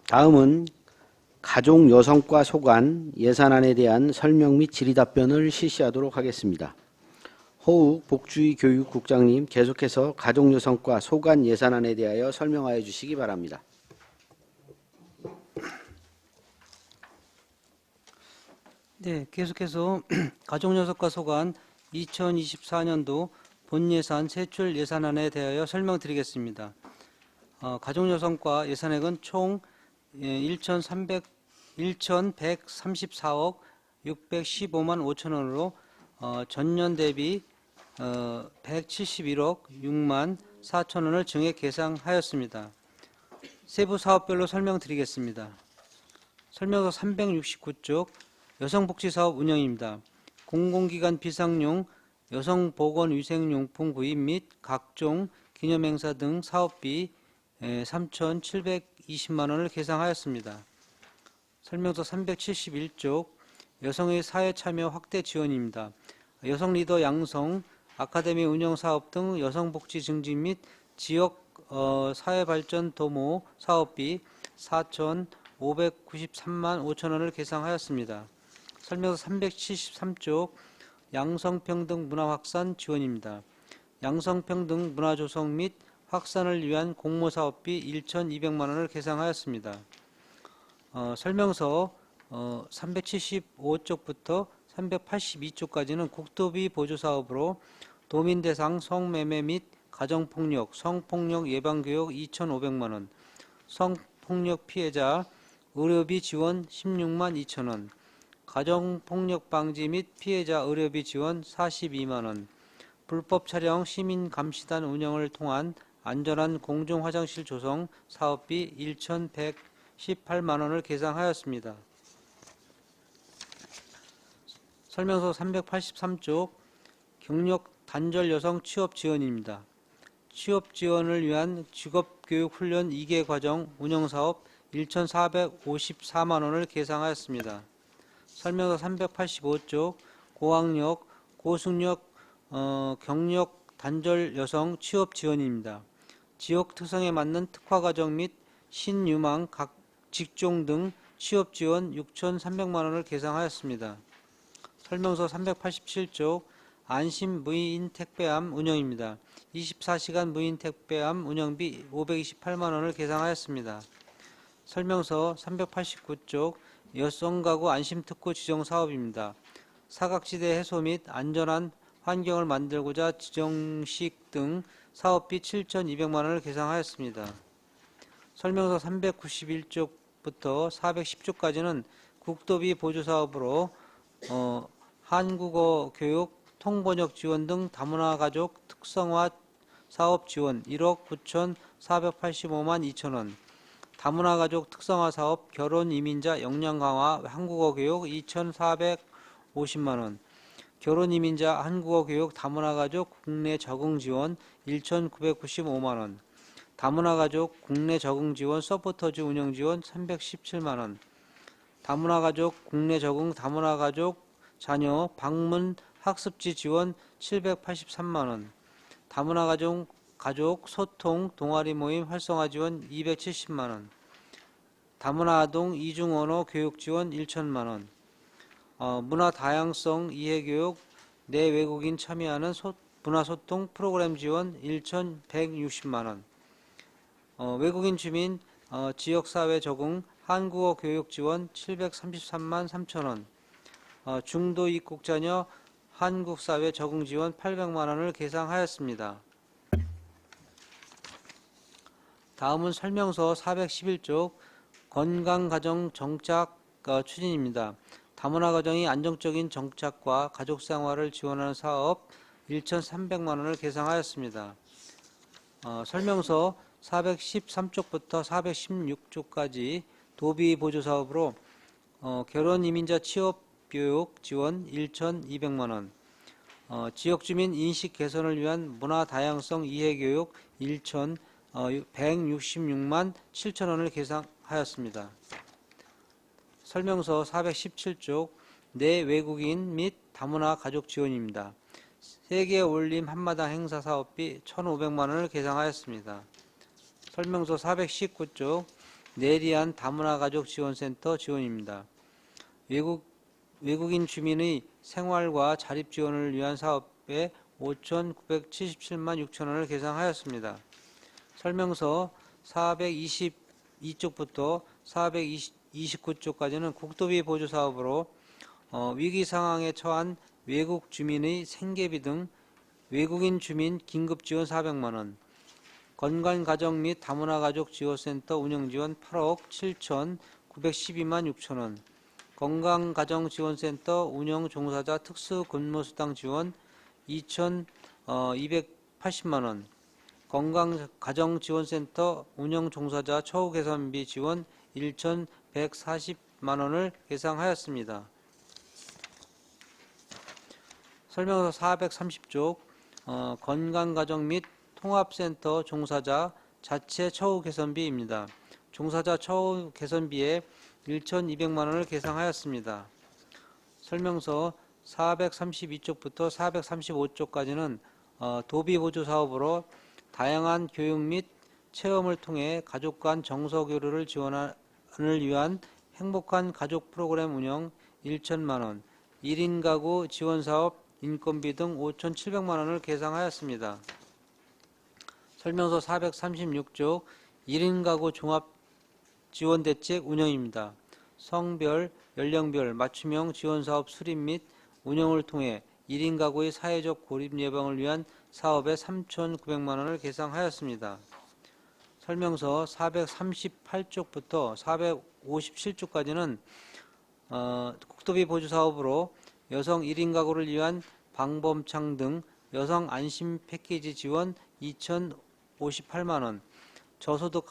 다음은 가족 여성과 소관 예산안에 대한 설명 및 질의답변을 실시하도록 하겠습니다. 호욱 복주의 교육국장님 계속해서 가족 여성과 소관 예산안에 대하여 설명하여 주시기 바랍니다. 네, 계속해서 가족여성과 소관 2024년도 본예산 세출 예산안에 대하여 설명드리겠습니다. 가족여성과 예산액은 총 1,134억 615만 5천 원으로 전년 대비 171억 6만 4천 원을 증액 계상하였습니다. 세부 사업별로 설명드리겠습니다. 설명서 369쪽 여성복지사업 운영입니다. 공공기관 비상용 여성보건위생용품 구입 및 각종 기념행사 등 사업비 3,720만 원을 계상하였습니다. 설명서 371쪽 여성의 사회참여 확대 지원입니다. 여성 리더 양성, 아카데미 운영사업 등 여성복지 증진 및 지역 사회발전 도모 사업비 4,593만 5천 원을 계상하였습니다. 설명서 373쪽 양성평등 문화 확산 지원입니다. 양성평등 문화 조성 및 확산을 위한 공모사업비 1,200만 원을 계상하였습니다. 설명서 375쪽부터 382쪽까지는 국토비 보조사업으로 도민대상 성매매 및 가정폭력, 성폭력 예방교육 2,500만 원, 성폭력 피해자 의료비 지원 16만 2천 원, 가정폭력 방지 및 피해자 의료비 지원 42만 원, 불법 촬영 시민감시단 운영을 통한 안전한 공중화장실 조성 사업비 1,118만 원을 계상하였습니다. 설명서 383쪽 경력 단절 여성 취업 지원입니다. 취업 지원을 위한 직업교육훈련 2개 과정 운영사업 1,454만 원을 계상하였습니다. 설명서 385쪽 고학력, 고숙력 경력 단절 여성 취업 지원입니다. 지역 특성에 맞는 특화과정 및 신유망 각 직종 등 취업 지원 6,300만 원을 계상하였습니다. 설명서 387쪽 안심 무인 택배함 운영입니다. 24시간 무인 택배함 운영비 528만 원을 계상하였습니다. 설명서 389쪽 여성가구 안심특구 지정사업입니다. 사각지대 해소 및 안전한 환경을 만들고자 지정식 등 사업비 7,200만 원을 계상하였습니다. 설명서 391쪽부터 410쪽까지는 국토비 보조사업으로 한국어 교육, 통번역 지원 등 다문화 가족 특성화 사업 지원 1억 9,485만 2천 원, 다문화 가족 특성화 사업 결혼 이민자 역량 강화 한국어 교육 2,450만 원, 결혼 이민자 한국어 교육 다문화 가족 국내 적응 지원 1,995만 원, 다문화 가족 국내 적응 지원 서포터즈 운영 지원 317만 원, 다문화 가족 국내 적응 다문화 가족 자녀 방문 학습지 지원 783만 원, 다문화 가족 소통 동아리 모임 활성화 지원 270만 원, 다문화 아동 이중 언어 교육 지원 1천만 원, 문화 다양성 이해 교육 내 외국인 참여하는 문화 소통 프로그램 지원 1,160만 원, 외국인 주민 지역사회 적응 한국어 교육 지원 733만 3천 원, 중도 입국 자녀 한국사회 적응 지원 800만 원을 계상하였습니다. 다음은 설명서 411쪽 건강가정 정착 추진입니다. 다문화 가정이 안정적인 정착과 가족생활을 지원하는 사업 1,300만 원을 계상하였습니다. 설명서 413쪽부터 416쪽까지 도비 보조사업으로 결혼 이민자 취업 교육 지원 1,200만 원, 지역주민 인식 개선을 위한 문화 다양성 이해 교육 1,166만 7천 원을 계상하였습니다. 설명서 417쪽 내 외국인 및 다문화 가족 지원입니다. 세계 올림 한마당 행사 사업비 1,500만 원을 계상하였습니다. 설명서 419쪽 내리안 다문화 가족 지원센터 지원입니다. 외국인 주민의 생활과 자립 지원을 위한 사업에 5,977만 6천 원을 계상하였습니다. 설명서 422쪽부터 429쪽까지는 국도비 보조 사업으로 위기 상황에 처한 외국 주민의 생계비 등 외국인 주민 긴급 지원 400만 원, 건강 가정 및 다문화 가족 지원센터 운영 지원 8억 7,912만 6천 원, 건강 가정 지원센터 운영 종사자 특수 근무 수당 지원 2,280만 원, 건강 가정 지원센터 운영 종사자 처우 개선비 지원 1,140만 원을 계상하였습니다. 설명서 430쪽 건강가정 및 통합센터 종사자 자체 처우 개선비입니다. 종사자 처우 개선비에 1,200만 원을 계상하였습니다. 설명서 432쪽부터 435쪽까지는 도비 보조 사업으로 다양한 교육 및 체험을 통해 가족 간 정서 교류를 지원을 위한 행복한 가족 프로그램 운영 1천만 원, 1인 가구 지원 사업 인건비 등 5,700만 원을 계상하였습니다. 설명서 436쪽 1인 가구 종합 지원 대책 운영입니다. 성별, 연령별 맞춤형 지원 사업 수립 및 운영을 통해 1인 가구의 사회적 고립 예방을 위한 사업에 3,900만 원을 계상하였습니다. 설명서 438쪽부터 457쪽까지는 국도비 보조 사업으로 여성 1인 가구를 위한 방범창 등 여성 안심 패키지 지원 2,058만 원, 저소득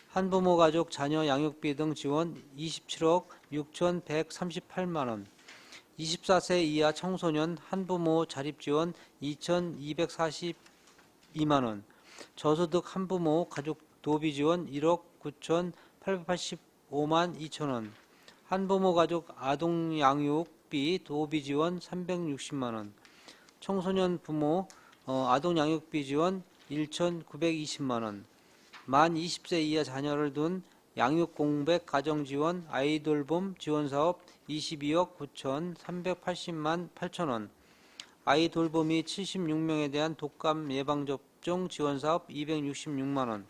한부모 가족 자녀 양육비 등 지원 27억 6,138만 원, 24세 이하 청소년 한부모 자립 지원 2,242만 원, 저소득 한부모 가족 도비 지원 1억 9,885만 2천 원, 한부모 가족 아동 양육비 도비 지원 360만 원, 청소년 부모 아동 양육비 지원 1,920만 원, 만 20세 이하 자녀를 둔 양육 공백 가정 지원 아이돌봄 지원 사업 22억 9,380만 8천 원, 아이돌봄이 76명에 대한 독감 예방 접종 지원 사업 266만 원,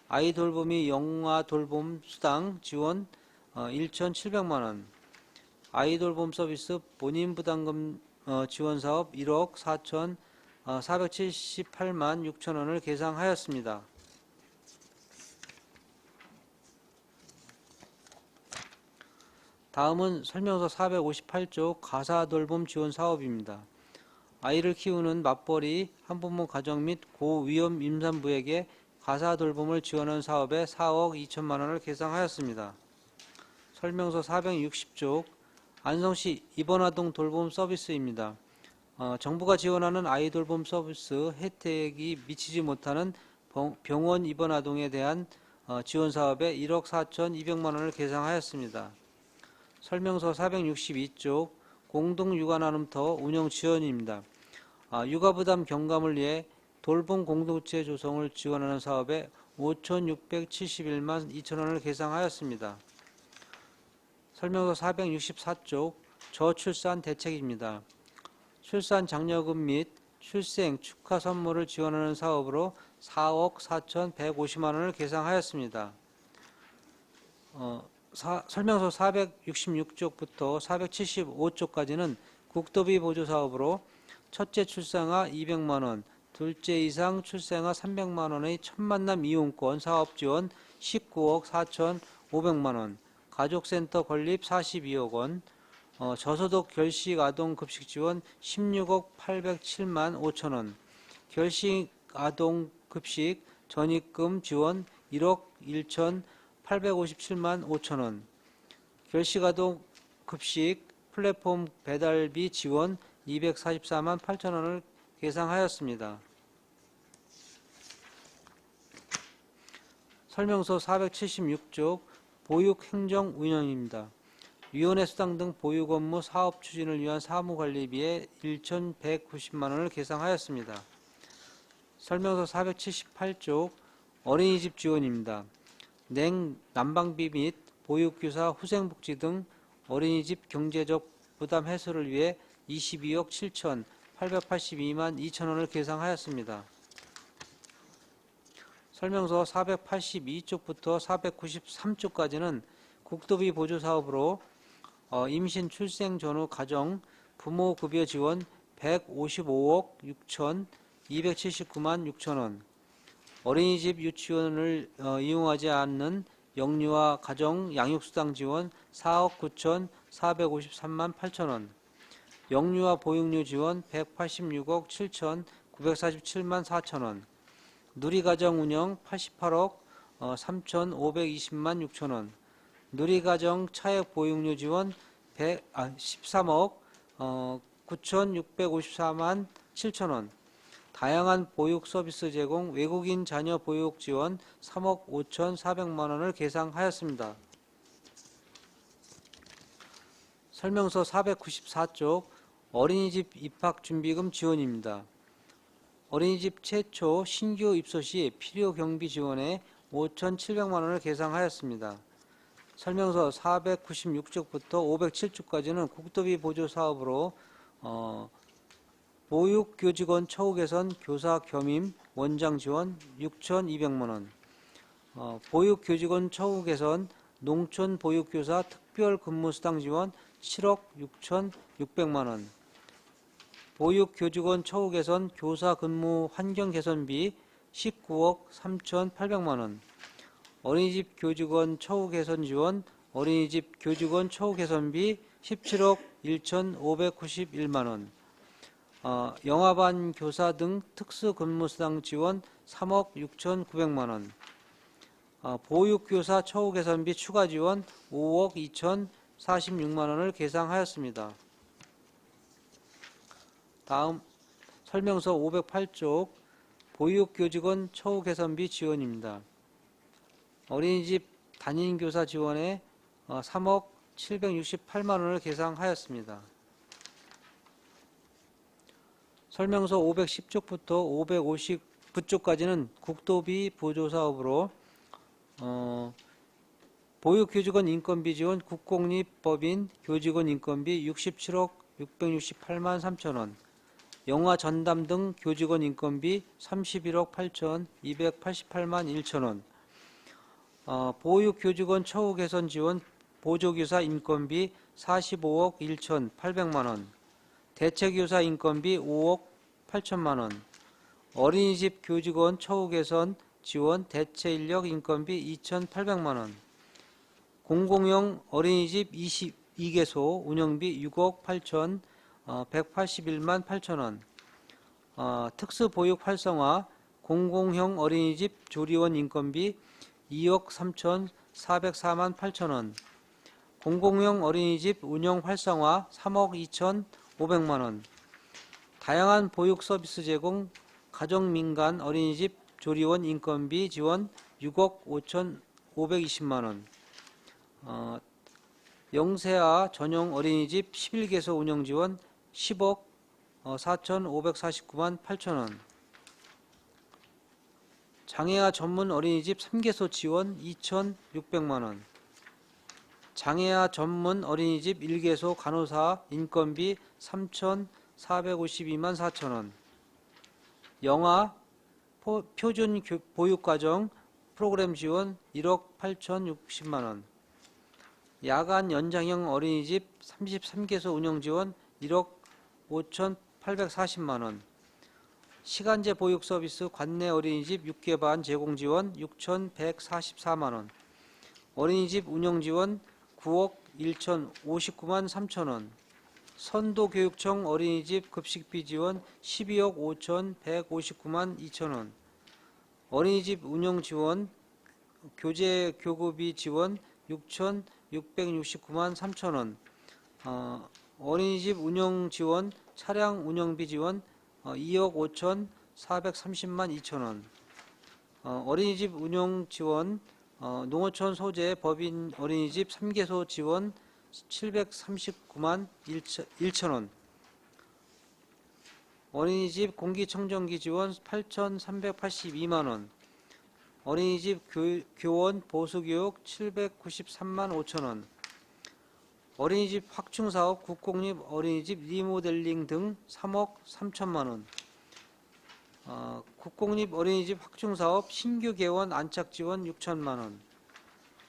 아이돌봄이 영아 돌봄 수당 지원 1,700만 원, 아이돌봄 서비스 본인 부담금 지원 사업 1억 4,478만 6천 원을 계상하였습니다. 다음은 설명서 458쪽 가사돌봄 지원 사업입니다. 아이를 키우는 맞벌이 한부모 가정 및 고위험 임산부에게 가사돌봄을 지원하는 사업에 4억 2천만 원을 계상하였습니다. 설명서 460쪽 안성시 입원아동 돌봄 서비스입니다. 정부가 지원하는 아이돌봄 서비스 혜택이 미치지 못하는 병원 입원아동에 대한 지원 사업에 1억 4,200만 원을 계상하였습니다. 설명서 462쪽 공동육아나눔터 운영 지원입니다. 육아부담 경감을 위해 돌봄 공동체 조성을 지원하는 사업에 5,671만 2천 원을 계상하였습니다. 설명서 464쪽 저출산 대책입니다. 출산 장려금 및 출생 축하 선물을 지원하는 사업으로 4억 4,150만 원을 계상하였습니다. 설명서 466쪽부터 475쪽까지는 국도비 보조 사업으로 첫째 출생아 200만 원, 둘째 이상 출생아 300만 원의 첫 만남 이용권 사업 지원 19억 4,500만 원, 가족센터 건립 42억 원, 저소득 결식 아동 급식 지원 16억 807만 5천 원, 결식 아동 급식 전입금 지원 1억 1,857만 5천 원, 결식 아동 급식 플랫폼 배달비 지원 244만 8천 원을 계상하였습니다. 설명서 476쪽 보육행정 운영입니다. 위원회 수당 등 보육 업무 사업 추진을 위한 사무관리비에 1,190만 원을 계상하였습니다. 설명서 478쪽 어린이집 지원입니다. 난방비 및 보육교사 후생복지 등 어린이집 경제적 부담 해소를 위해 22억 7,882만 2천원을 계상하였습니다. 설명서 482쪽부터 493쪽까지는 국도비 보조 사업으로 임신 출생 전후 가정 부모 급여 지원 155억 6,279만 6천원, 어린이집 유치원을 이용하지 않는 영유아 가정 양육수당 지원 4억 9,453만 8천원, 영유아 보육료 지원 186억 7,947만 4천원, 누리가정 운영 88억 3,520만 6천원, 누리가정 차액 보육료 지원 13억 9,654만 7천원, 다양한 보육 서비스 제공 외국인 자녀 보육 지원 3억 5,400만원을 계상하였습니다. 설명서 494쪽 어린이집 입학준비금 지원입니다. 어린이집 최초 신규 입소 시 필요 경비 지원에 5,700만원을 계상하였습니다. 설명서 496쪽부터 507쪽까지는 국도비 보조 사업으로 보육교직원 처우 개선 교사 겸임 원장 지원 6,200만원, 보육교직원 처우 개선 농촌 보육교사 특별 근무수당 지원 7억 6,600만원, 보육교직원 처우 개선 교사 근무 환경 개선비 19억 3,800만원, 어린이집 교직원 처우 개선 지원 어린이집 교직원 처우 개선비 17억 1,591만원, 영아반 교사 등 특수 근무수당 지원 3억 6,900만원, 보육교사 처우 개선비 추가 지원 5억 2,046만원을 계상하였습니다. 다음 설명서 508쪽 보육교직원 처우 개선비 지원입니다. 어린이집 담임교사 지원에 3억 768만원을 계상하였습니다. 설명서 510쪽부터 559쪽까지는 국도비 보조사업으로 보육교직원 인건비 지원 국공립법인 교직원 인건비 67억 668만 3천원, 영아 전담 등 교직원 인건비 31억 8,288만 1천원, 보육교직원 처우 개선 지원 보조교사 인건비 45억 1,800만원, 대체교사 인건비 5억 8천만원, 어린이집 교직원 처우 개선 지원 대체인력 인건비 2,800만원, 공공형 어린이집 22개소 운영비 6억 8,181만 8천원, 특수보육 활성화 공공형 어린이집 조리원 인건비 2억 3,404만 8천원, 공공형 어린이집 운영 활성화 3억 2,500만원, 다양한 보육 서비스 제공 가정민간 어린이집 조리원 인건비 지원 6억 5,520만원, 영세아 전용 어린이집 11개소 운영 지원 10억 4,549만 8천원, 장애아 전문 어린이집 3개소 지원 2,600만원, 장애아 전문 어린이집 1개소 간호사 인건비 3,452만 4천원, 영아 표준 보육과정 프로그램 지원 1억 8,060만원, 야간 연장형 어린이집 33개소 운영 지원 1억 5,840만원, 시간제 보육 서비스 관내 어린이집 6개 반 제공 지원 6,144만원, 어린이집 운영 지원 9억 1,059만 3천원, 선도교육청 어린이집 급식비 지원 12억 5,159만 2천원, 어린이집 운영 지원 교재 교구비 지원 6,669만 3천원, 어린이집 운영 지원 차량 운영비 지원 2억 5,430만 2천원, 어린이집 운영 지원 농어촌 소재 법인 어린이집 3개소 지원 739만 1천원, 어린이집 공기청정기 지원 8,382만원, 어린이집 교원 보수교육 793만 5천원, 어린이집 확충사업 국공립 어린이집 리모델링 등 3억 3천만원, 국공립 어린이집 확충사업 신규 개원 안착 지원 6천만원,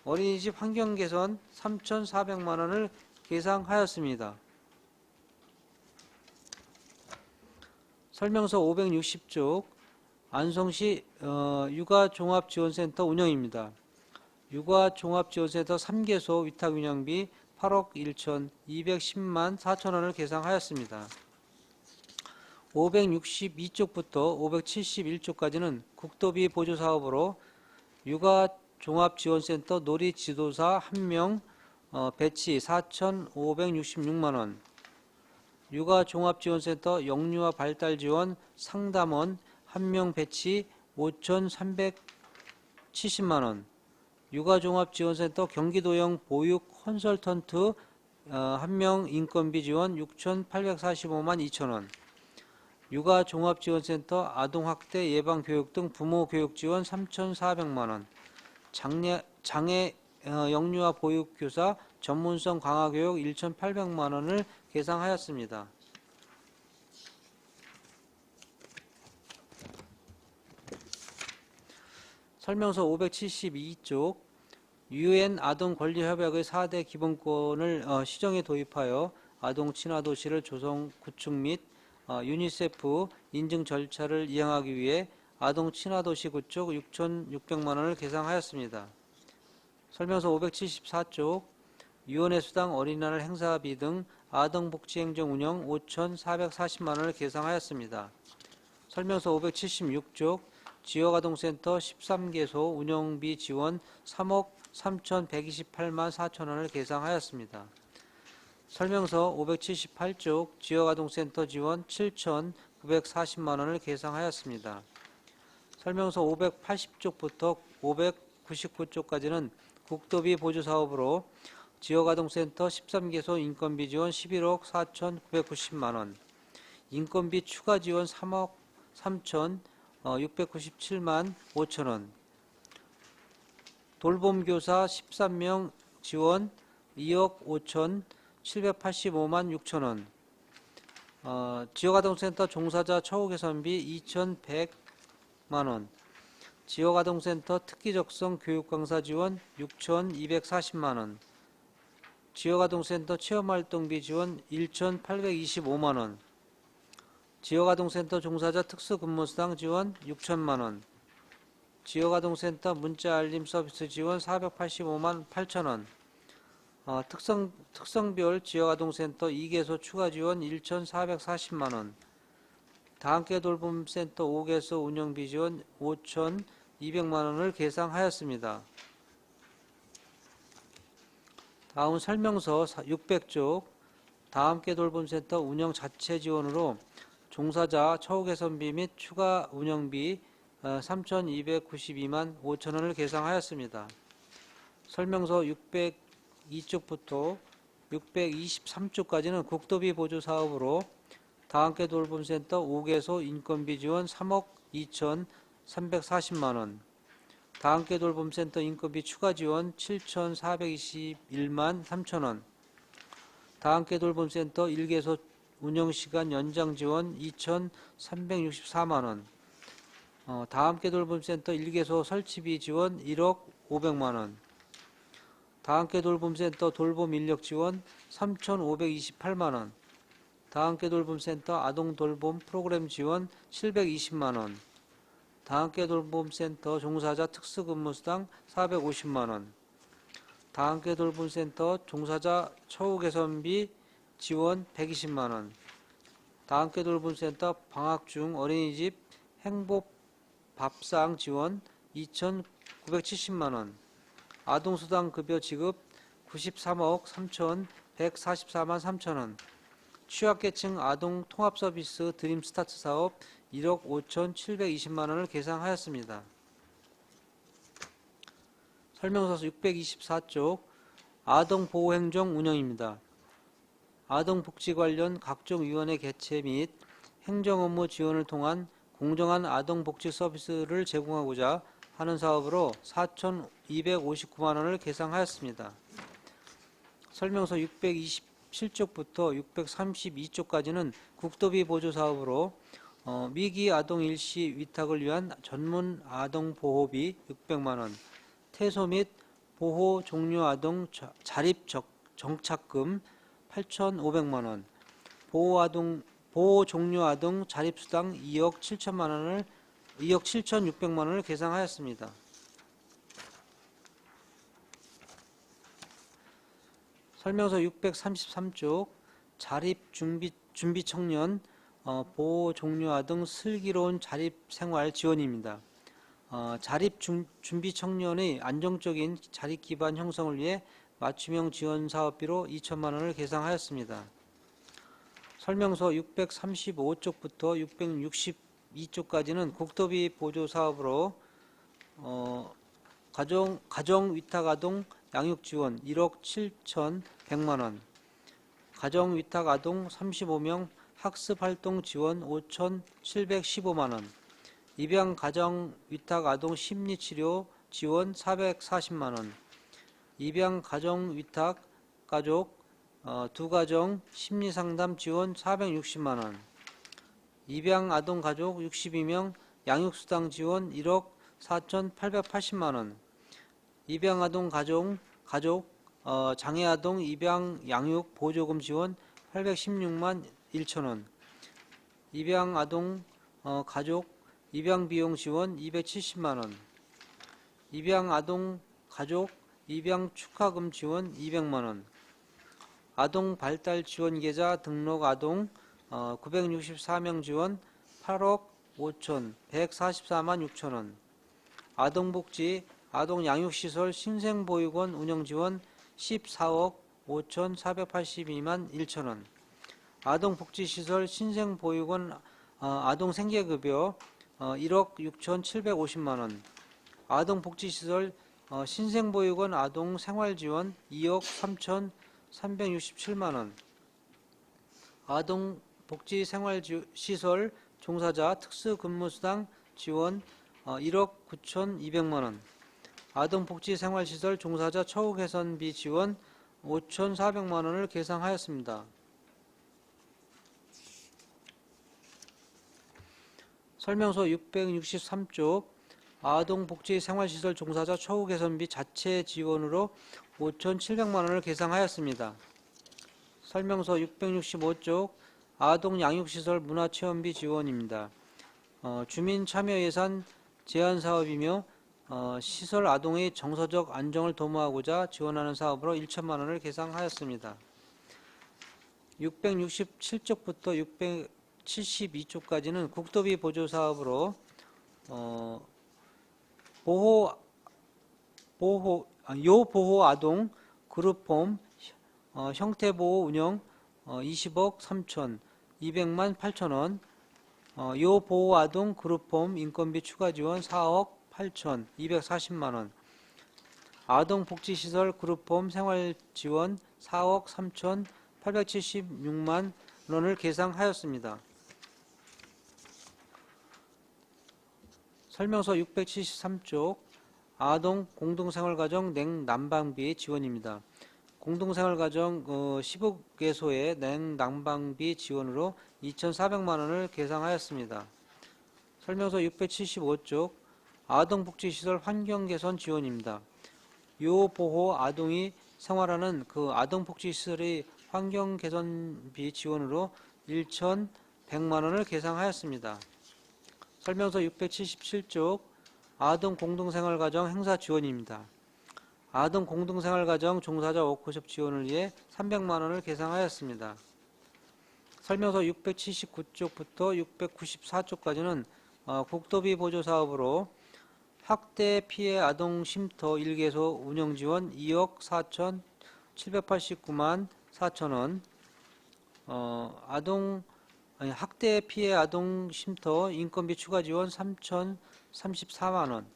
어린이집 환경개선 3,400만원을 계상하였습니다. 설명서 560쪽 안성시 육아종합지원센터 운영입니다. 육아종합지원센터 3개소 위탁운영비 8억 1,210만 4천원을 계상하였습니다. 562쪽부터 571쪽까지는 국도비 보조사업으로 육아종합지원센터 놀이지도사 1명 배치 4,566만원, 육아종합지원센터 영유아 발달지원 상담원 1명 배치 5,370만원, 육아종합지원센터 경기도형 보육 컨설턴트 1명 인건비 지원 6,845만 2천원, 육아종합지원센터 아동학대 예방교육 등 부모교육 지원 3,400만원, 장애 영유아 보육교사 전문성 강화교육 1,800만원을 계상하였습니다. 설명서 572쪽 UN 아동권리협약의 4대 기본권을 시정에 도입하여 아동 친화도시를 조성 구축 및 유니세프 인증 절차를 이행하기 위해 아동 친화도시 구축 6,600만원을 계상하였습니다. 설명서 574쪽 위원회 수당 어린이날 행사비 등 아동복지행정 운영 5,440만원을 계상하였습니다. 설명서 576쪽 지역아동센터 13개소 운영비 지원 3억 3,128만 4천원을 계상하였습니다. 설명서 578쪽 지역아동센터 지원 7,940만원을 계상하였습니다. 설명서 580쪽부터 599쪽까지는 국도비 보조사업으로 지역아동센터 13개소 인건비 지원 11억 4,990만원, 인건비 추가 지원 3억 3,697만 5천원, 돌봄교사 13명 지원 2억 5,785만 6천원, 지역아동센터 종사자 처우 개선비 2,100만원, 지역아동센터 특기적성 교육강사 지원 6,240만원, 지역아동센터 체험활동비 지원 1,825만원, 지역아동센터 종사자 특수근무수당 지원 6천만원, 지역아동센터 문자알림 서비스 지원 485만 8천원, 특성별 지역아동센터 2개소 추가 지원 1,440만원, 다함께 돌봄센터 5개소 운영비 지원 5,200만원을 계상하였습니다. 다음 설명서 600쪽 다함께 돌봄센터 운영 자체 지원으로 종사자 처우 개선비 및 추가 운영비 3,292만 5천원을 계상하였습니다. 설명서 602쪽부터 623쪽까지는 국도비 보조 사업으로 다함께 돌봄센터 5개소 인건비 지원 3억 2,340만원, 다함께 돌봄센터 인건비 추가 지원 7,421만 3천원, 다함께 돌봄센터 1개소 운영시간 연장 지원 2,364만원, 다함께 돌봄센터 1개소 설치비 지원 1억 500만원, 다함께 돌봄센터 돌봄 인력 지원 3,528만원, 다함께 돌봄센터 아동돌봄 프로그램 지원 720만원, 다함께 돌봄센터 종사자 특수근무수당 450만원, 다함께 돌봄센터 종사자 처우 개선비 지원 120만원, 다함께 돌봄센터 방학 중 어린이집 행복밥상 지원 2,970만원, 아동수당 급여 지급 93억 3,144만 3천원, 취약계층 아동 통합서비스 드림스타트 사업 1억 5,720만원을 계상하였습니다. 설명서 624쪽 아동보호행정 운영입니다. 아동복지 관련 각종 위원회 개최 및 행정업무 지원을 통한 공정한 아동복지 서비스를 제공하고자 하는 사업으로 4,259만 원을 계상하였습니다. 설명서 627쪽부터 632쪽까지는 국도비 보조 사업으로 미기 아동 일시 위탁을 위한 전문 아동 보호비 600만 원, 퇴소 및 보호 종료 아동 자립 정착금 8,500만 원, 보호 종료 아동 자립수당 2억 7,600만 원을 계상하였습니다. 설명서 633쪽 자립 준비 청년 보호 종료 아동 슬기로운 자립 생활 지원입니다. 자립 준비 청년의 안정적인 자립 기반 형성을 위해 맞춤형 지원 사업비로 2천만 원을 계상하였습니다. 설명서 635쪽부터 662쪽까지는 국도비 보조 사업으로 가정 위탁 아동 양육 지원 1억 7,100만 원, 가정 위탁 아동 35명 학습 활동 지원 5,715만 원, 입양 가정 위탁 아동 심리 치료 지원 440만 원, 입양 가정 위탁 가족 두 가정 심리 상담 지원 460만 원, 입양 아동 가족 62명 양육 수당 지원 1억 4,880만 원, 입양 아동 가족 장애 아동 입양 양육 보조금 지원 816만 1천 원, 입양 아동 가족 입양 비용 지원 270만 원, 입양 아동 가족 입양 축하금 지원 200만 원, 아동 발달 지원 계좌 등록 아동 964명 지원 8억 5천 144만 6천 원, 아동복지 아동 양육시설 신생보육원 운영 지원 14억 5천 482만 1천 원, 아동복지시설 신생보육원 아동생계급여 1억 6천 750만 원, 아동복지시설 신생보육원 아동생활지원 2억 3천 367만 원, 아동복지생활시설 종사자 특수근무수당 지원 1억 9천 2백만 원, 아동복지생활시설 종사자 처우 개선비 지원 5,400만 원을 계상하였습니다. 설명서 663쪽 아동복지생활시설 종사자 처우 개선비 자체 지원으로 5,700만 원을 계상하였습니다. 설명서 665쪽 아동양육시설 문화체험비 지원입니다. 주민참여예산 제한사업이며 시설 아동의 정서적 안정을 도모하고자 지원하는 사업으로 1천만 원을 계상하였습니다. 667쪽부터 672쪽까지는 국도비 보조 사업으로 요보호 아동 그룹홈 형태보호 운영 20억 3천 200만 8천 원, 요보호 아동 그룹홈 인건비 추가 지원 4억 8천 240만 원, 아동복지시설 그룹홈 생활지원 4억 3천 876만 원을 계상하였습니다. 설명서 673쪽 아동 공동생활가정 냉난방비 지원입니다. 공동생활가정 시북개소의 냉난방비 지원으로 2,400만 원을 계상하였습니다. 설명서 675쪽 아동복지시설 환경개선 지원입니다. 요보호 아동이 생활하는 그 아동복지시설의 환경개선비 지원으로 1,100만 원을 계상하였습니다. 설명서 677쪽 아동공동생활가정 행사 지원입니다. 아동공동생활가정 종사자 워크숍 지원을 위해 300만 원을 계상하였습니다. 설명서 679쪽부터 694쪽까지는 국도비 보조 사업으로 학대 피해 아동 쉼터 1개소 운영 지원 2억 4천 789만 4천 원, 학대 피해 아동 쉼터 인건비 추가 지원 3,034만 원,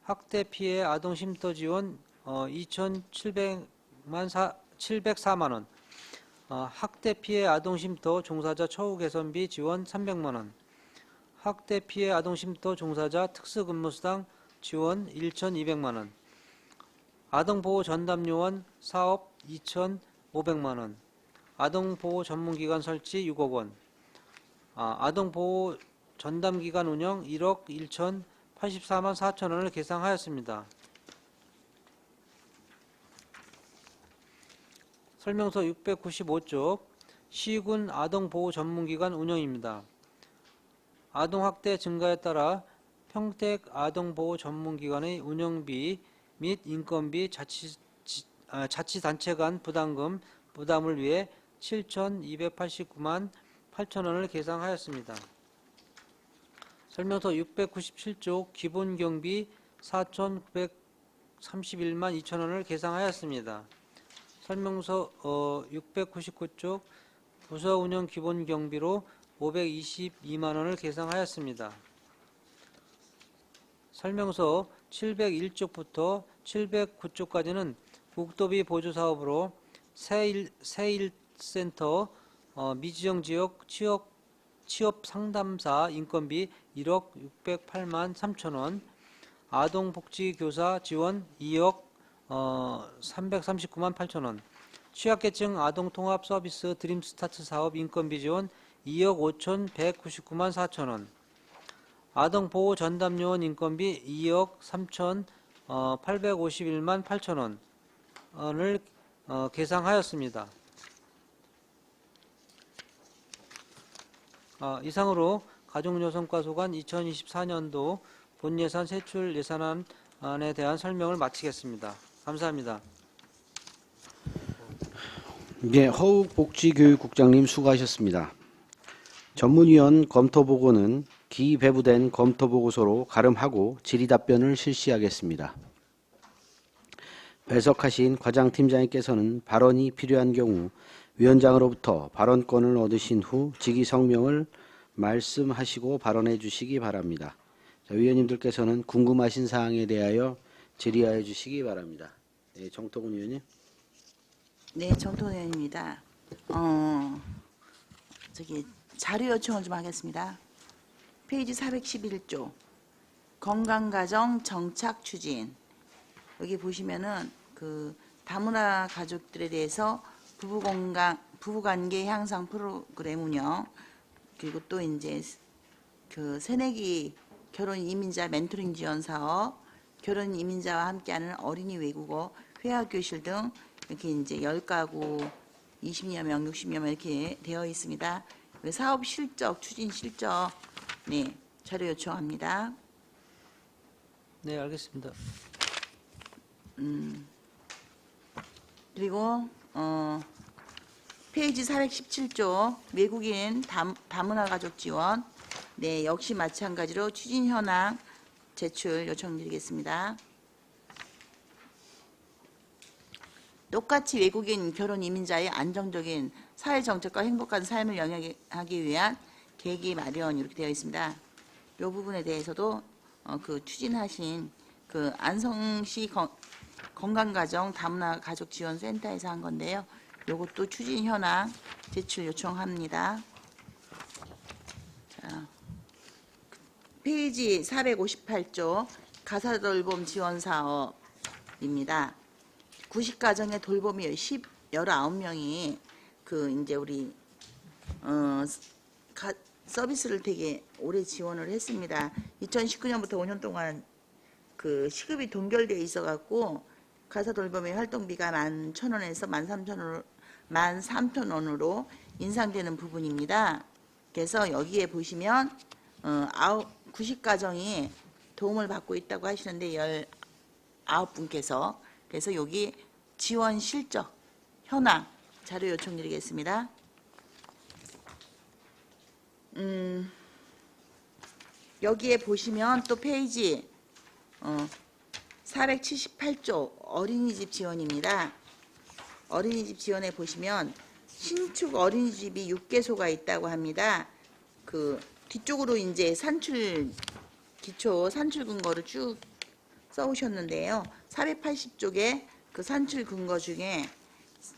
학대 피해 아동 쉼터 지원 2,704만 원, 학대 피해 아동 쉼터 종사자 처우 개선비 지원 300만 원, 학대 피해 아동쉼터 종사자 특수근무수당 지원 1,200만 원, 아동보호 전담요원 사업 2,500만 원, 아동보호 전문기관 설치 6억 원, 아동보호 전담기관 운영 1억 1,084만 4천 원을 계상하였습니다. 설명서 695쪽 시군 아동보호 전문기관 운영입니다. 아동학대 증가에 따라 평택 아동보호 전문기관의 운영비 및 인건비 자치단체 간 부담을 위해 7,289만 8천 원을 계상하였습니다. 설명서 697쪽 기본경비 4,931만 2천 원을 계상하였습니다. 설명서 699쪽 부서 운영 기본 경비로 522만 원을 계상하였습니다. 설명서 701쪽부터 709쪽까지는 국도비 보조 사업으로 세일센터 미지정 지역 취업 상담사 인건비 1억 608만 3천 원, 아동복지교사 지원 2억 339만 8천 원, 취약계층 아동통합 서비스 드림스타트 사업 인건비 지원 2억 5,199만 4천 원, 아동보호 전담요원 인건비 2억 3,851만 8천 원을 계상하였습니다. 이상으로 가족여성과 소관 2024년도 본예산 세출 예산안에 대한 설명을 마치겠습니다. 감사합니다. 네, 허욱복지교육국장님 수고하셨습니다. 전문위원 검토보고는 기배부된 검토보고서로 가름하고 질의답변을 실시하겠습니다. 배석하신 과장팀장님께서는 발언이 필요한 경우 위원장으로부터 발언권을 얻으신 후 직위성명을 말씀하시고 발언해 주시기 바랍니다. 자, 위원님들께서는 궁금하신 사항에 대하여 질의하여 주시기 바랍니다. 네, 정토근 위원님. 네, 정토근 의원입니다. 자료 요청을 좀 하겠습니다. 페이지 411조 건강가정 정착 추진. 여기 보시면은 그 다문화 가족들에 대해서 부부관계 향상 프로그램 운영, 그리고 또 이제 그 새내기 결혼 이민자 멘토링 지원 사업, 결혼 이민자와 함께하는 어린이 외국어 회화 교실 등 이렇게 이제 10가구 20여 명, 60여 명 이렇게 되어 있습니다. 사업 실적, 추진 실적, 네, 자료 요청합니다. 네, 알겠습니다. 그리고 페이지 417조 외국인 다문화 가족 지원, 네, 역시 마찬가지로 추진 현황 제출 요청드리겠습니다. 똑같이 외국인 결혼 이민자의 안정적인 사회 정책과 행복한 삶을 영위하기 위한 계기 마련 이렇게 되어 있습니다. 이 부분에 대해서도 그 추진하신 그 안성시 건강가정 다문화 가족 지원 센터에서 한 건데요. 이것도 추진 현황 제출 요청합니다. 자, 페이지 458조 가사돌봄 지원 사업입니다. 90가정의 돌봄이 19명이 그 이제 우리 서비스를 되게 오래 지원을 했습니다. 2019년부터 5년 동안 그 시급이 동결되어 있어 갖고 가사돌봄의 활동비가 11,000원에서 13,000원으로 인상되는 부분입니다. 그래서 여기에 보시면 90가정이 도움을 받고 있다고 하시는데 19분께서, 그래서 여기 지원 실적 현황 자료 요청드리겠습니다. 여기에 보시면 또 페이지 478조 어린이집 지원입니다. 어린이집 지원에 보시면 신축 어린이집이 6개소가 있다고 합니다. 그 뒤쪽으로 이제 기초 산출 근거를 쭉 써오셨는데요. 480쪽에 그 산출 근거 중에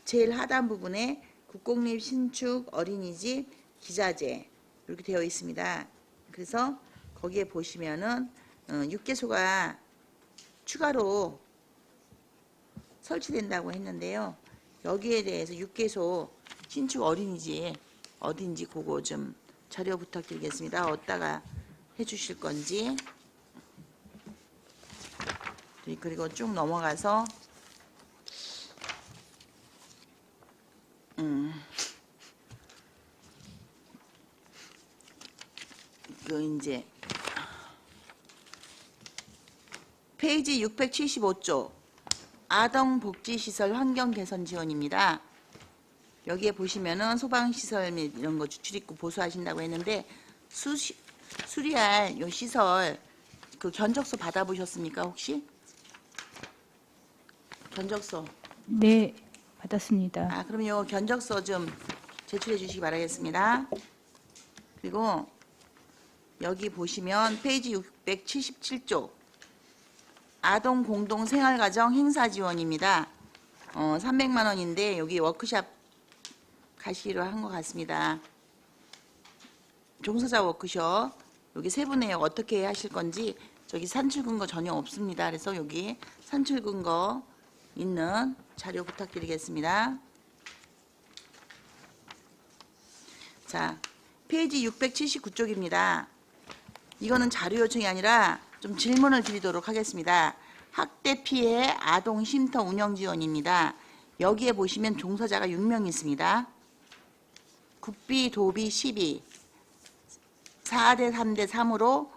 제일 하단 부분에 국공립 신축 어린이집 기자재 이렇게 되어 있습니다. 그래서 거기에 보시면은 6개소가 추가로 설치된다고 했는데요. 여기에 대해서 6개소 신축 어딘지 그거 좀 자료 부탁드리겠습니다. 어디다가 해주실 건지. 그리고 쭉 넘어가서 이제 페이지 675조 아동복지시설 환경개선 지원입니다. 여기에 보시면은 소방시설 및 이런 거 출입구 보수하신다고 했는데 수리할 요 시설 그 견적서 받아보셨습니까 혹시? 견적서. 네, 받았습니다. 아, 그럼 요 견적서 좀 제출해 주시기 바라겠습니다. 그리고 여기 보시면 페이지 677조 아동 공동 생활가정 행사 지원입니다. 300만 원인데 여기 워크샵 가시기로 한 것 같습니다. 종사자 워크숍 여기 세분의 어떻게 하실 건지 저기 산출 근거 전혀 없습니다. 그래서 여기 산출 근거 있는 자료 부탁드리겠습니다. 자, 페이지 679쪽입니다. 이거는 자료 요청이 아니라 좀 질문을 드리도록 하겠습니다. 학대 피해 아동 쉼터 운영 지원입니다. 여기에 보시면 종사자가 6명 있습니다. 국비, 도비, 시비 4대 3대 3으로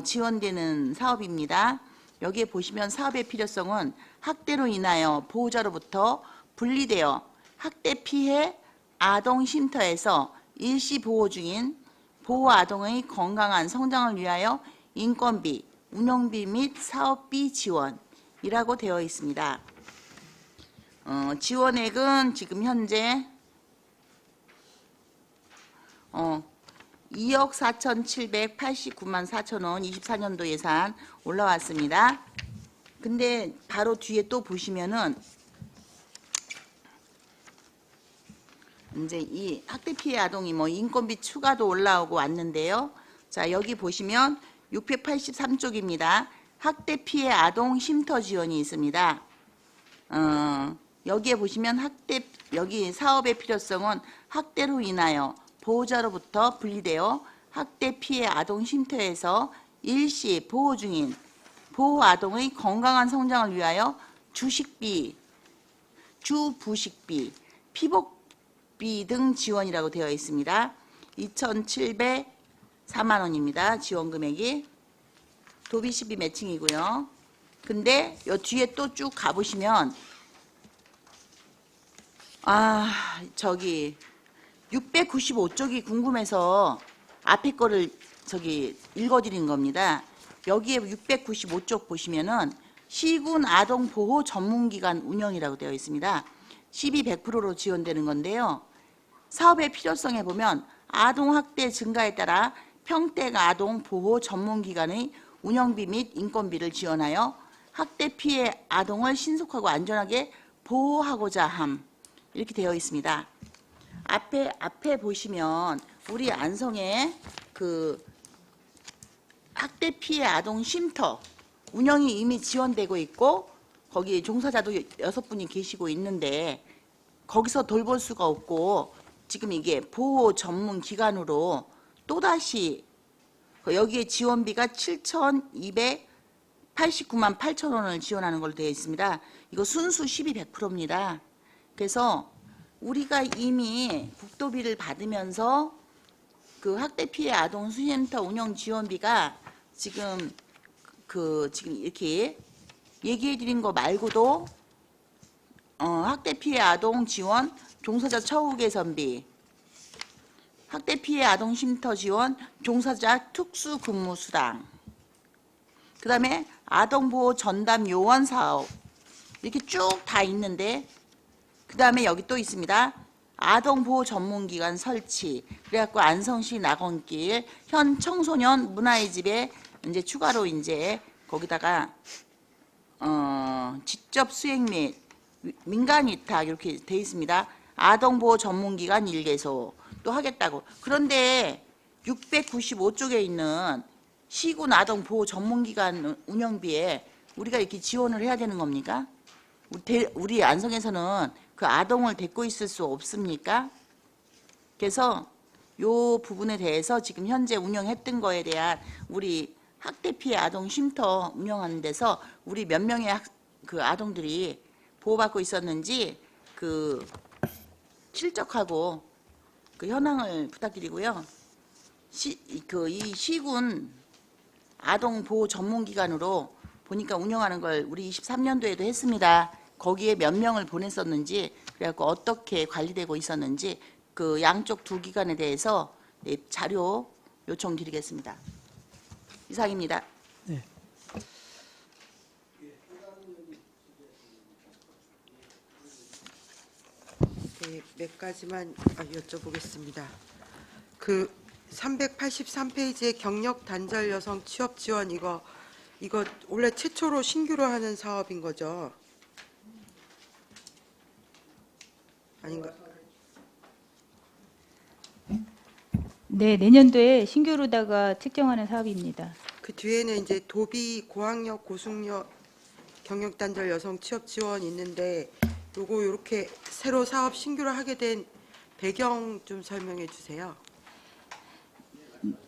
지원되는 사업입니다. 여기에 보시면 사업의 필요성은 학대로 인하여 보호자로부터 분리되어 학대 피해 아동 쉼터에서 일시 보호 중인 보호 아동의 건강한 성장을 위하여 인건비, 운영비 및 사업비 지원이라고 되어 있습니다. 지원액은 지금 현재 2억 4,789만 4천 원 24년도 예산 올라왔습니다. 근데 바로 뒤에 또 보시면은 이제 이 학대 피해 아동이 뭐 인건비 추가도 올라오고 왔는데요. 자, 여기 보시면 683쪽입니다. 학대 피해 아동 쉼터 지원이 있습니다. 여기에 보시면 여기 사업의 필요성은 학대로 인하여 보호자로부터 분리되어 학대 피해 아동 쉼터에서 일시 보호 중인 보호 아동의 건강한 성장을 위하여 주식비, 주부식비, 피복비 등 지원이라고 되어 있습니다. 2,704만 원입니다. 지원 금액이. 도비시비 매칭이고요. 근데 요 뒤에 또 쭉 가보시면 저기 695쪽이 궁금해서 앞에 거를 저기 읽어드린 겁니다. 여기에 695쪽 보시면은 시군 아동보호 전문기관 운영이라고 되어 있습니다. 시비 100%로 지원되는 건데요. 사업의 필요성에 보면 아동학대 증가에 따라 평택 아동보호 전문기관의 운영비 및 인건비를 지원하여 학대 피해 아동을 신속하고 안전하게 보호하고자 함 이렇게 되어 있습니다. 앞에 보시면 우리 안성에 그 학대 피해 아동 쉼터 운영이 이미 지원되고 있고 거기 종사자도 6분이 계시고 있는데 거기서 돌볼 수가 없고 지금 이게 보호 전문 기관으로 또다시 여기에 지원비가 7,289만 8천 원을 지원하는 걸로 되어 있습니다. 이거 순수 시비 100%입니다. 그래서 우리가 이미 국도비를 받으면서 그 학대 피해 아동 쉼터 운영 지원비가 지금 지금 이렇게 얘기해 드린 거 말고도 학대 피해 아동 지원 종사자 처우 개선비, 학대 피해 아동 쉼터 지원 종사자 특수 근무 수당, 그다음에 아동보호 전담 요원 사업 이렇게 쭉 다 있는데 그다음에 여기 또 있습니다. 아동보호 전문기관 설치 그래갖고 안성시 낙원길 현 청소년 문화의 집에 이제 추가로 이제 거기다가 직접 수행 및 민간 위탁 이렇게 돼 있습니다. 아동보호 전문기관 1개소 또 하겠다고. 그런데 695쪽에 있는 시군 아동 보호 전문기관 운영비에 우리가 이렇게 지원을 해야 되는 겁니까? 우리 안성에서는 그 아동을 데리고 있을 수 없습니까? 그래서 요 부분에 대해서 지금 현재 운영했던 거에 대한 우리 학대 피해 아동 쉼터 운영하는 데서 우리 몇 명의 그 아동들이 보호받고 있었는지 그 실적하고 그 현황을 부탁드리고요. 이 시군 아동 보호 전문기관으로 보니까 운영하는 걸 우리 23년도에도 했습니다. 거기에 몇 명을 보냈었는지 그래갖고 어떻게 관리되고 있었는지 그 양쪽 두 기관에 대해서 자료 요청드리겠습니다. 이상입니다. 네. 네, 몇 가지만 여쭤보겠습니다. 그 383페이지의 경력 단절 여성 취업 지원 이거 원래 최초로 신규로 하는 사업인 거죠? 아닌가? 네, 내년도에 신규로다가 측정하는 사업입니다. 그 뒤에는 이제 도비 고학력 고숙력 경력 단절 여성 취업 지원 있는데 요거 이렇게 새로 사업 신규로 하게 된 배경 좀 설명해 주세요.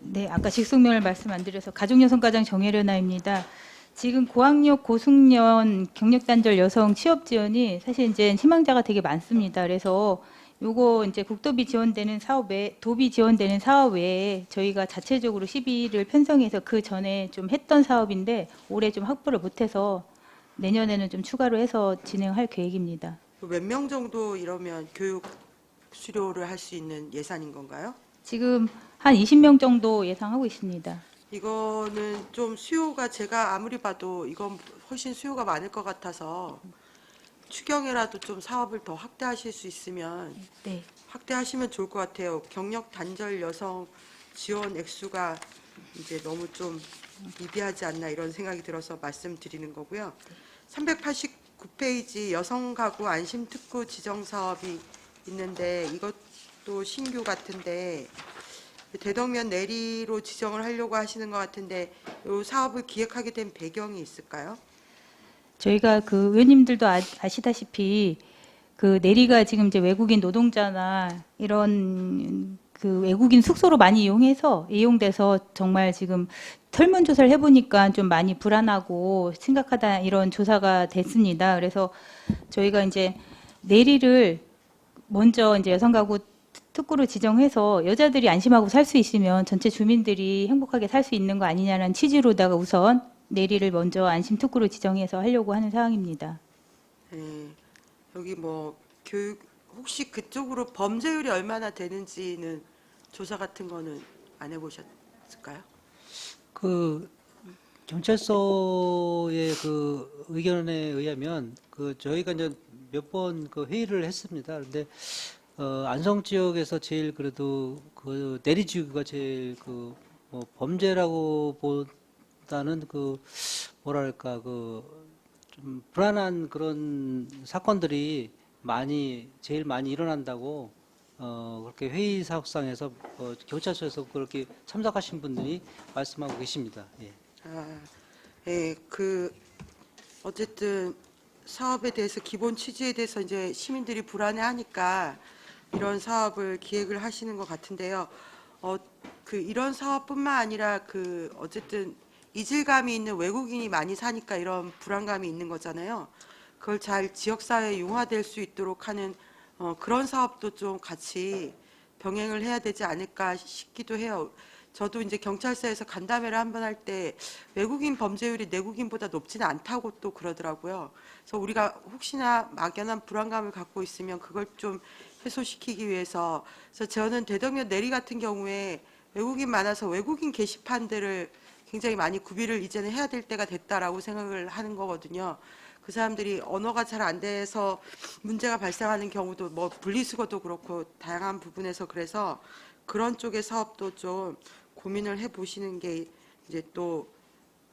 네, 아까 직속명을 말씀 안 드려서 가족여성과장 정혜련아입니다. 지금 고학력 고숙련 경력단절 여성 취업 지원이 사실 이제 희망자가 되게 많습니다. 그래서 요거 이제 국도비 지원되는 사업에 도비 지원되는 사업 외에 저희가 자체적으로 시비를 편성해서 그 전에 좀 했던 사업인데 올해 좀 확보를 못해서 내년에는 좀 추가로 해서 진행할 계획입니다. 몇 명 정도 이러면 교육 수료를 할 수 있는 예산인 건가요? 지금 한 20명 정도 예상하고 있습니다. 이거는 좀 수요가 제가 아무리 봐도 이건 훨씬 수요가 많을 것 같아서 추경이라도 좀 사업을 더 확대하실 수 있으면 네. 확대하시면 좋을 것 같아요. 경력 단절 여성 지원 액수가 이제 너무 좀 미비하지 않나 이런 생각이 들어서 말씀드리는 거고요. 389페이지 여성 가구 안심 특구 지정 사업이 있는데 이것도 신규 같은데 대덕면 내리로 지정을 하려고 하시는 것 같은데 이 사업을 기획하게 된 배경이 있을까요? 저희가 그 의원님들도 아시다시피 그 내리가 지금 이제 외국인 노동자나 이런 그 외국인 숙소로 많이 이용돼서 정말 지금 설문조사를 해보니까 좀 많이 불안하고 심각하다 이런 조사가 됐습니다. 그래서 저희가 이제 내리를 먼저 이제 여성가구 특구로 지정해서 여자들이 안심하고 살 수 있으면 전체 주민들이 행복하게 살 수 있는 거 아니냐는 취지로다가 우선 내리를 먼저 안심 특구로 지정해서 하려고 하는 상황입니다. 네, 여기 뭐 교육 혹시 그쪽으로 범죄율이 얼마나 되는지는 조사 같은 거는 안 해보셨을까요? 그 경찰서의 그 의견에 의하면 그 저희가 이제 몇 번 그 회의를 했습니다. 그런데 안성 지역에서 제일 그래도 그 내리지구가 제일 그 뭐 범죄라고 보다는 그 뭐랄까 그 좀 불안한 그런 사건들이 제일 많이 일어난다고 그렇게 회의 사업상에서 경찰서에서 그렇게 참석하신 분들이 말씀하고 계십니다. 예. 그 어쨌든 사업에 대해서 기본 취지에 대해서 이제 시민들이 불안해하니까 이런 사업을 기획을 하시는 것 같은데요. 그 이런 사업뿐만 아니라 그 어쨌든 이질감이 있는 외국인이 많이 사니까 이런 불안감이 있는 거잖아요. 그걸 잘 지역사회에 융화될 수 있도록 하는 그런 사업도 좀 같이 병행을 해야 되지 않을까 싶기도 해요. 저도 이제 경찰서에서 간담회를 한번 할 때 외국인 범죄율이 내국인보다 높지는 않다고 또 그러더라고요. 그래서 우리가 혹시나 막연한 불안감을 갖고 있으면 그걸 좀 해소시키기 위해서 그래서 저는 대덕면 내리 같은 경우에 외국인 많아서 외국인 게시판들을 굉장히 많이 구비를 이제는 해야 될 때가 됐다라고 생각을 하는 거거든요. 그 사람들이 언어가 잘 안 돼서 문제가 발생하는 경우도 뭐 분리수거도 그렇고 다양한 부분에서 그래서 그런 쪽의 사업도 좀 고민을 해보시는 게 이제 또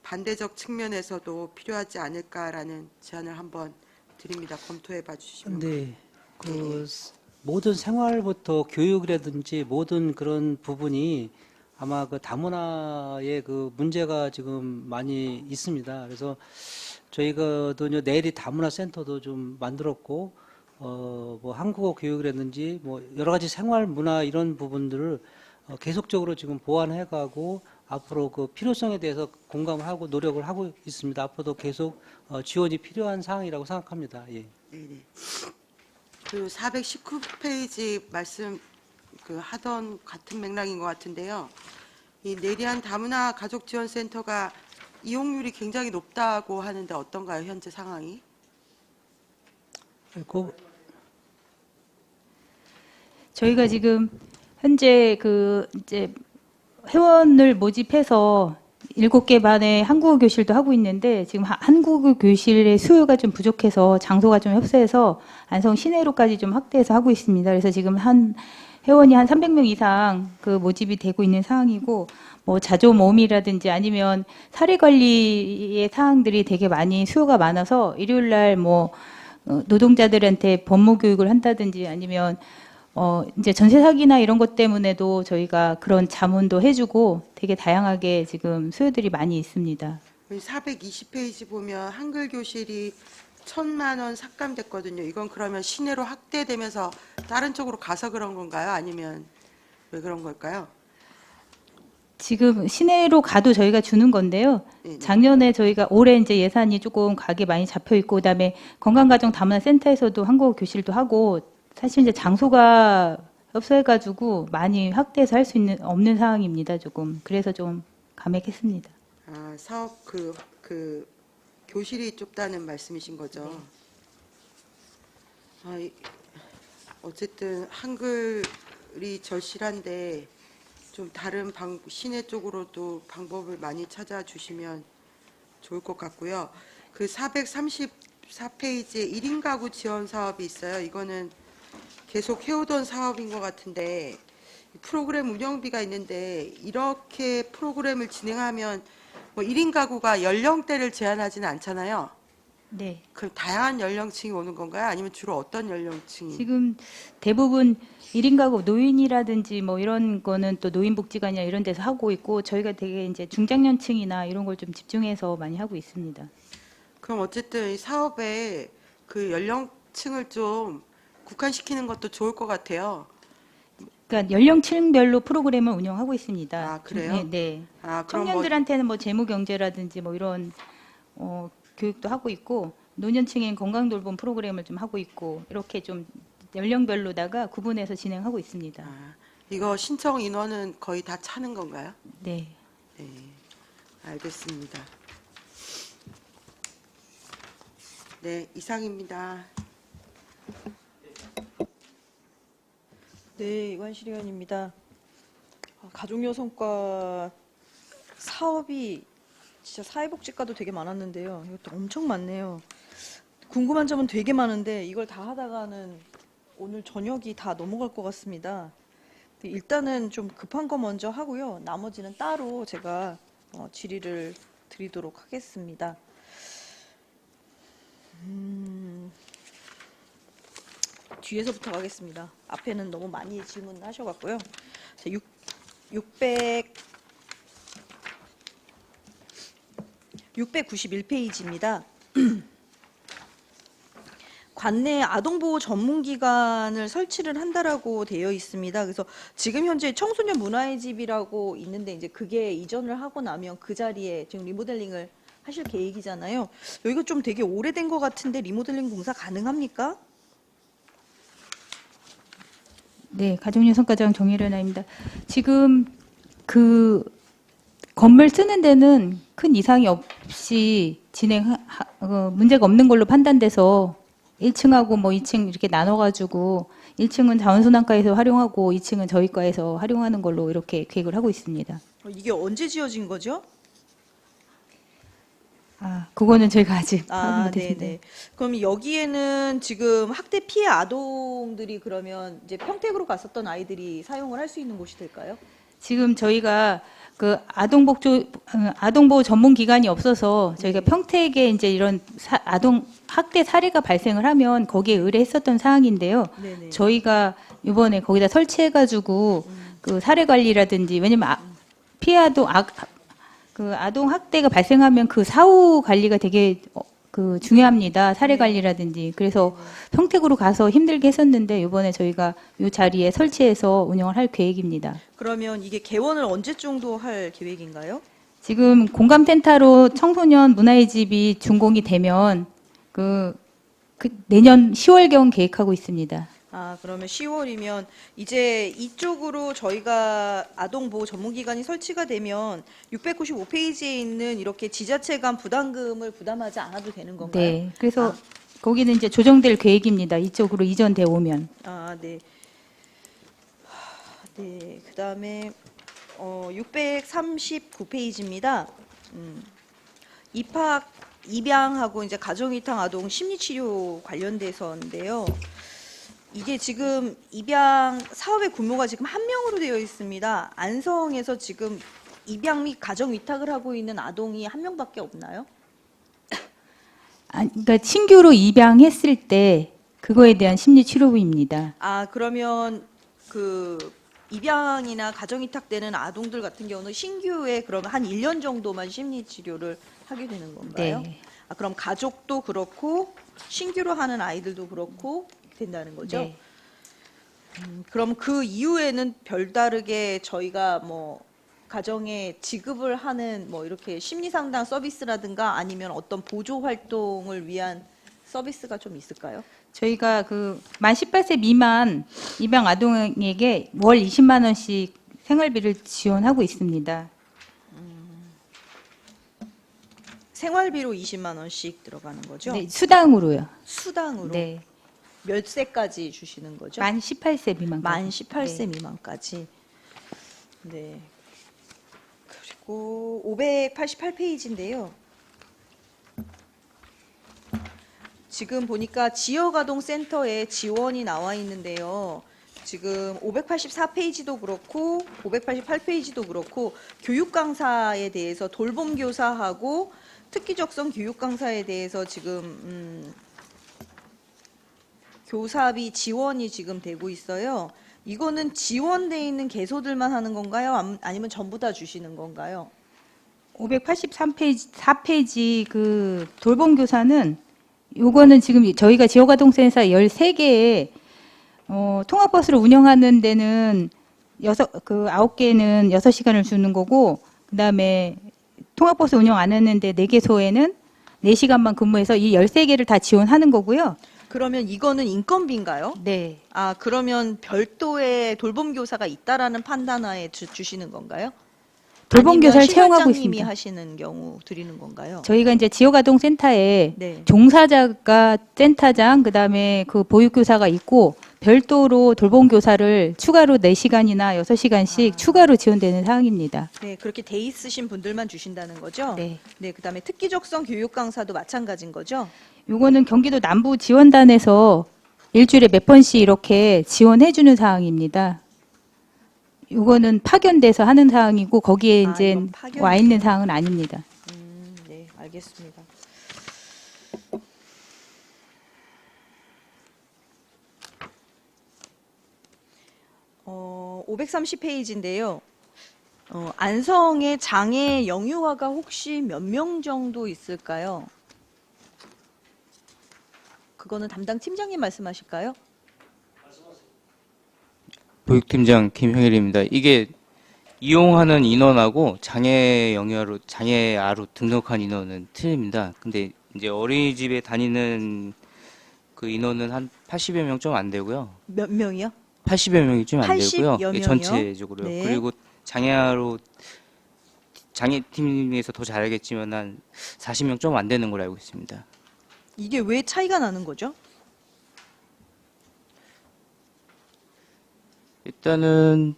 반대적 측면에서도 필요하지 않을까라는 제안을 한번 드립니다. 검토해 봐 주시면. 근데 그 모든 생활부터 교육이라든지 모든 그런 부분이 아마 그 다문화의 그 문제가 지금 많이 있습니다. 그래서 저희가도 내리 다문화 센터도 좀 만들었고, 뭐 한국어 교육이라든지 뭐 여러 가지 생활 문화 이런 부분들을 계속적으로 지금 보완해가고 앞으로 그 필요성에 대해서 공감을 하고 노력을 하고 있습니다. 앞으로도 계속 지원이 필요한 사항이라고 생각합니다. 예. 네네. 그 419페이지 말씀 그 하던 같은 맥락인 것 같은데요. 이 내리한 다문화 가족지원센터가 이용률이 굉장히 높다고 하는데 어떤가요, 현재 상황이? 그 저희가 지금 현재 그 이제 회원을 모집해서 7개 반의 한국어 교실도 하고 있는데 지금 한국어 교실의 수요가 좀 부족해서 장소가 좀 협소해서 안성 시내로까지 좀 확대해서 하고 있습니다. 그래서 지금 회원이 한 300명 이상 그 모집이 되고 있는 상황이고 뭐 자조 모임이라든지 아니면 사례 관리의 사항들이 되게 많이 수요가 많아서 일요일 날뭐 노동자들한테 법무 교육을 한다든지 아니면 이제 전세 사기나 이런 것 때문에도 저희가 그런 자문도 해주고 되게 다양하게 지금 수요들이 많이 있습니다. 420페이지 보면 한글 교실이 1,000만 원 삭감됐거든요. 이건 그러면 시내로 확대되면서 다른 쪽으로 가서 그런 건가요? 아니면 왜 그런 걸까요? 지금 시내로 가도 저희가 주는 건데요. 네네. 작년에 저희가 올해 이제 예산이 조금 가게 많이 잡혀 있고 그다음에 건강가정 다문화 센터에서도 한국어 교실도 하고 사실 이제 장소가 협소해가지고 많이 확대해서 할 수 없는 상황입니다. 조금 그래서 좀 감액했습니다. 아, 사업 그 교실이 좁다는 말씀이신 거죠? 어쨌든 한글이 절실한데 좀 다른 시내 쪽으로도 방법을 많이 찾아주시면 좋을 것 같고요. 그 434페이지에 1인 가구 지원 사업이 있어요. 이거는 계속 해오던 사업인 것 같은데 프로그램 운영비가 있는데 이렇게 프로그램을 진행하면 뭐 1인 가구가 연령대를 제한하지는 않잖아요. 네. 그럼 다양한 연령층이 오는 건가요? 아니면 주로 어떤 연령층이? 지금 대부분 1인 가구 노인이라든지 뭐 이런 거는 또 노인복지관이나 이런 데서 하고 있고 저희가 되게 이제 중장년층이나 이런 걸 좀 집중해서 많이 하고 있습니다. 그럼 어쨌든 이 사업에 그 연령층을 좀 국한시키는 것도 좋을 것 같아요. 그러니까 연령층별로 프로그램을 운영하고 있습니다. 아, 그래요? 네. 네. 아, 그럼 뭐 청년들한테는 뭐 재무 경제라든지 뭐 이런 교육도 하고 있고 노년층엔 건강 돌봄 프로그램을 좀 하고 있고 이렇게 좀 연령별로다가 구분해서 진행하고 있습니다. 이거 신청 인원은 거의 다 차는 건가요? 네. 네, 알겠습니다. 네, 이상입니다. 네, 이관실 의원입니다. 가족여성과 사업이 진짜 사회복지과도 되게 많았는데요. 이것도 엄청 많네요. 궁금한 점은 되게 많은데 이걸 다 하다가는 오늘 저녁이 다 넘어갈 것 같습니다. 일단은 좀 급한 거 먼저 하고요. 나머지는 따로 제가 질의를 드리도록 하겠습니다. 뒤에서부터 가겠습니다. 앞에는 너무 많이 질문하셔갖고요. 691페이지입니다. 관내 아동보호 전문기관을 설치를 한다라고 되어 있습니다. 그래서 지금 현재 청소년 문화의 집이라고 있는데 이제 그게 이전을 하고 나면 그 자리에 지금 리모델링을 하실 계획이잖아요. 여기가 좀 되게 오래된 것 같은데 리모델링 공사 가능합니까? 네, 가족여성과장 정혜련아입니다. 지금 그 건물 쓰는 데는 큰 이상이 없이 문제가 없는 걸로 판단돼서 1층하고 뭐 2층 이렇게 나눠가지고 1층은 자원순환과에서 활용하고 2층은 저희 과에서 활용하는 걸로 이렇게 계획을 하고 있습니다. 이게 언제 지어진 거죠? 그거는 저희가 아직 파악이 아, 못했습니다. 네네. 그럼 여기에는 지금 학대 피해 아동들이 그러면 이제 평택으로 갔었던 아이들이 사용을 할 수 있는 곳이 될까요? 지금 저희가 그 아동보호 전문 기관이 없어서 저희가 평택에 이제 이런 아동 학대 사례가 발생을 하면 거기에 의뢰했었던 사항인데요. 네네. 저희가 이번에 거기다 설치해가지고 그 사례 관리라든지 왜냐면 피해 아동 학대가 발생하면 그 사후 관리가 되게 그 중요합니다. 사례 관리라든지. 그래서 평택으로 가서 힘들게 했었는데 이번에 저희가 이 자리에 설치해서 운영을 할 계획입니다. 그러면 이게 개원을 언제 정도 할 계획인가요? 지금 공감센터로 청소년 문화의 집이 준공이 되면 그 내년 10월경 계획하고 있습니다. 아, 그러면 10월이면 이제 이쪽으로 저희가 아동보호 전문기관이 설치가 되면 695페이지에 있는 이렇게 지자체 간 부담금을 부담하지 않아도 되는 건가요? 네. 그래서 거기는 이제 조정될 계획입니다. 이쪽으로 이전돼 오면. 아, 네. 네. 그다음에 639페이지입니다. 입양하고 이제 가정위탁 아동 심리치료 관련돼서인데요. 이게 지금 입양 사업의 규모가 지금 1명으로 되어 있습니다. 안성에서 지금 입양 및 가정 위탁을 하고 있는 아동이 1명밖에 없나요? 그러니까 신규로 입양했을 때 그거에 대한 심리 치료부입니다. 아, 그러면 그 입양이나 가정 위탁되는 아동들 같은 경우는 신규에 그러면 한 1년 정도만 심리 치료를 하게 되는 건가요? 네. 아, 그럼 가족도 그렇고 신규로 하는 아이들도 그렇고 된다는 거죠? 네. 그럼 그 이후에는 별다르게 저희가 뭐 가정에 지급을 하는 뭐 이렇게 심리 상담 서비스라든가 아니면 어떤 보조 활동을 위한 서비스가 좀 있을까요? 저희가 그 만 18세 미만 입양 아동에게 월 20만 원씩 생활비를 지원하고 있습니다. 생활비로 20만 원씩 들어가는 거죠? 네, 수당으로요. 수당으로 네. 몇 세까지 주시는 거죠? 만 18세 미만. 만 18세 미만까지. 네. 그리고 588페이지인데요. 지금 보니까 지역아동센터에 지원이 나와 있는데요. 지금 584페이지도 그렇고 588페이지도 그렇고 교육 강사에 대해서 돌봄 교사하고 특기적성 교육 강사에 대해서 지금 교사비 지원이 지금 되고 있어요. 이거는 지원돼 있는 개소들만 하는 건가요? 아니면 전부 다 주시는 건가요? 583페이지 4페이지 그 돌봄 교사는 요거는 지금 저희가 지역아동센터 13개에 통합버스를 운영하는 데는 9개는 6시간을 주는 거고 그다음에 통합버스 운영 안 했는데 4개소에는 4시간만 근무해서 이 13개를 다 지원하는 거고요. 그러면 이거는 인건비인가요? 네. 아, 그러면 별도의 돌봄 교사가 있다라는 판단하에 주시는 건가요? 돌봄 아니면 교사를 채용하고 시설장님이 있습니다. 하시는 경우 드리는 건가요? 저희가 이제 지역아동센터에 네. 종사자가 센터장 그다음에 그 보육교사가 있고 별도로 돌봄 교사를 추가로 4시간이나 6시간씩 추가로 지원되는 사항입니다. 네, 그렇게 돼 있으신 분들만 주신다는 거죠? 네. 네, 그다음에 특기적성 교육 강사도 마찬가지인 거죠? 요거는 경기도 남부 지원단에서 일주일에 몇 번씩 이렇게 지원해 주는 사항입니다. 요거는 파견돼서 하는 사항이고 거기에 아, 이제 이건 파견이구나. 와 있는 사항은 아닙니다. 네, 알겠습니다. 어, 530페이지인데요. 안성의 장애 영유아가 혹시 몇 명 정도 있을까요? 그거는 담당 팀장님 말씀하실까요? 보육팀장 김형일입니다. 이게 이용하는 인원하고 장애아로 등록한 인원은 틀립니다. 근데 이제 어린이집에 다니는 그 인원은 한 80여 명 좀 안 되고요. 몇 명이요? 80여 명이 좀 안 80여 되고요. 명이요? 전체적으로요. 네. 그리고 장애팀에서 더 잘 알겠지만 한 40명 좀 안 되는 걸로 알고 있습니다. 이게 왜 차이가 나는 거죠? 일단은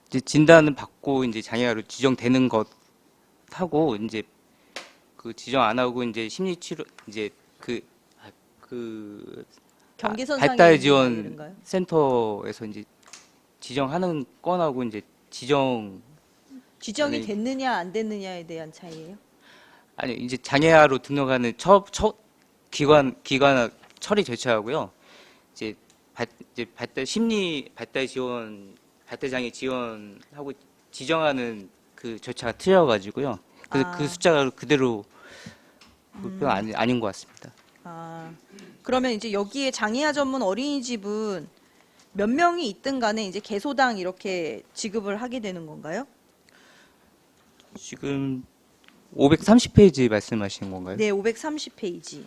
이제 진단을 받고 이제 장애아로 지정되는 것하고 이제 그 지정 안 하고 이제 심리치료 이제 경계선상에 발달 있는 지원 아이들인가요? 센터에서 이제 지정하는 건하고 이제 지정이 아니, 됐느냐 안 됐느냐에 대한 차이예요? 아니 이제 장애아로 등록하는 첫 기관 처리 절차하고요. 이제 발달 장애 지원하고 지정하는 그 절차가 틀려가지고요. 그래서 아. 그 숫자가 그대로 아닌 것 같습니다. 아, 그러면 이제 여기에 장애아 전문 어린이집은 몇 명이 있든 간에 이제 개소당 이렇게 지급을 하게 되는 건가요? 지금 530페이지 말씀하시는 건가요? 네, 530페이지.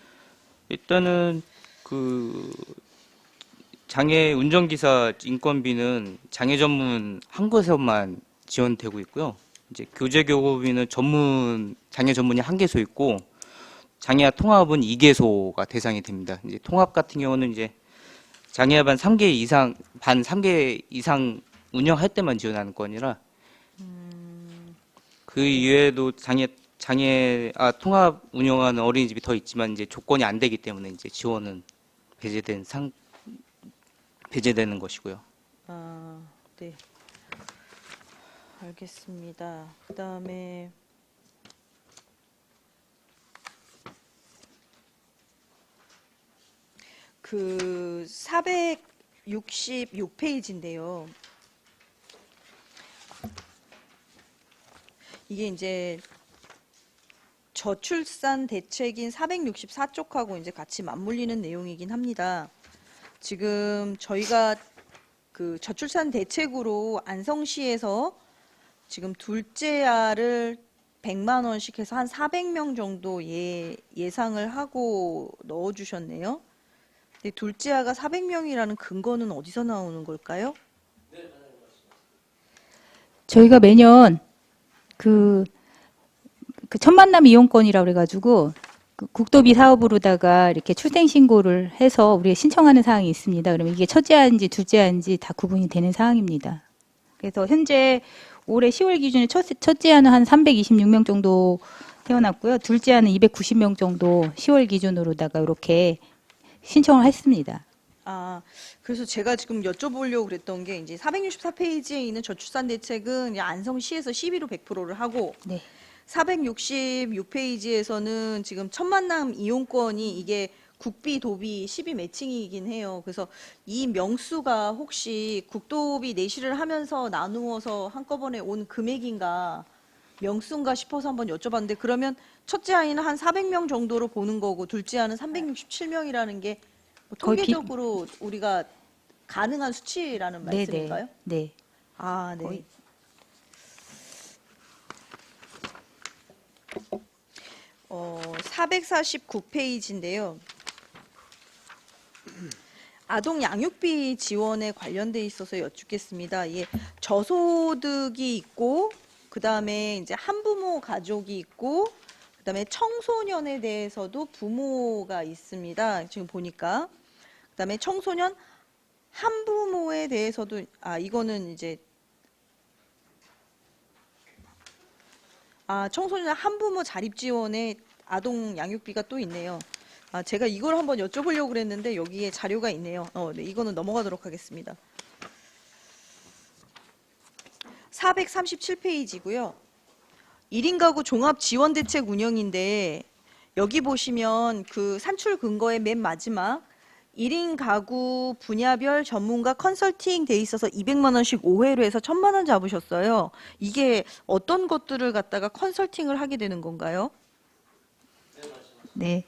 일단은 그 장애 운전기사 인건비는 장애 전문 한 곳에만 지원되고 있고요. 이제 교재 교구비는 장애 전문이 한 개소 있고 장애아 통합은 2개소가 대상이 됩니다. 이제 통합 같은 경우는 이제 장애아 반 3개 이상 운영할 때만 지원하는 건이라 그 이외에도 장애아 통합 운영하는 어린이집이 더 있지만 이제 조건이 안 되기 때문에 이제 지원은 배제되는 것이고요. 아, 네. 알겠습니다. 그다음에 그 466페이지인데요. 이게 이제 저출산 대책인 464쪽하고 이제 같이 맞물리는 내용이긴 합니다. 지금 저희가 그 저출산 대책으로 안성시에서 지금 둘째 아를 100만 원씩 해서 한 400명 정도 예상을 하고 넣어주셨네요. 근데 둘째 아가 400명이라는 근거는 어디서 나오는 걸까요? 저희가 매년 그 천만남 이용권이라고 그래가지고 그 국도비 사업으로다가 이렇게 출생 신고를 해서 우리가 신청하는 사항이 있습니다. 그러면 이게 첫째 아인지 둘째 아인지 다 구분이 되는 사항입니다. 그래서 현재 올해 10월 기준에 첫째 아는 한 326명 정도 태어났고요. 둘째 아는 290명 정도 10월 기준으로다가 이렇게 신청을 했습니다. 아, 그래서 제가 지금 여쭤보려고 그랬던 게 이제 464페이지에 있는 저출산 대책은 이제 안성시에서 12로 100%를 하고 네. 466페이지에서는 지금 천만남 이용권이 이게 국비, 도비, 12 매칭이긴 해요. 그래서 이 명수가 혹시 국도비 내시를 하면서 나누어서 한꺼번에 온 금액인가 명수인가 싶어서 한번 여쭤봤는데 그러면 첫째 아이는 한 400명 정도로 보는 거고 둘째 아이는 367명이라는 게 뭐 거의 통계적으로 우리가 가능한 수치라는 말씀인가요? 네. 아, 네. 거의. 어, 449페이지인데요. 아동 양육비 지원에 관련돼 있어서 여쭙겠습니다. 이게 저소득이 있고 그다음에 이제 한부모 가족이 있고 그다음에 청소년에 대해서도 부모가 있습니다. 지금 보니까 그다음에 청소년 한부모에 대해서도 이거는 이제 청소년 한부모 자립 지원에 아동 양육비가 또 있네요. 제가 이걸 한번 여쭤보려고 그랬는데 여기에 자료가 있네요. 네, 이거는 넘어가도록 하겠습니다. 437페이지고요. 1인 가구 종합 지원 대책 운영인데 여기 보시면 그 산출 근거의 맨 마지막 1인 가구 분야별 전문가 컨설팅 돼 있어서 200만 원씩 5회로 해서 1000만 원 잡으셨어요. 이게 어떤 것들을 갖다가 컨설팅을 하게 되는 건가요? 네.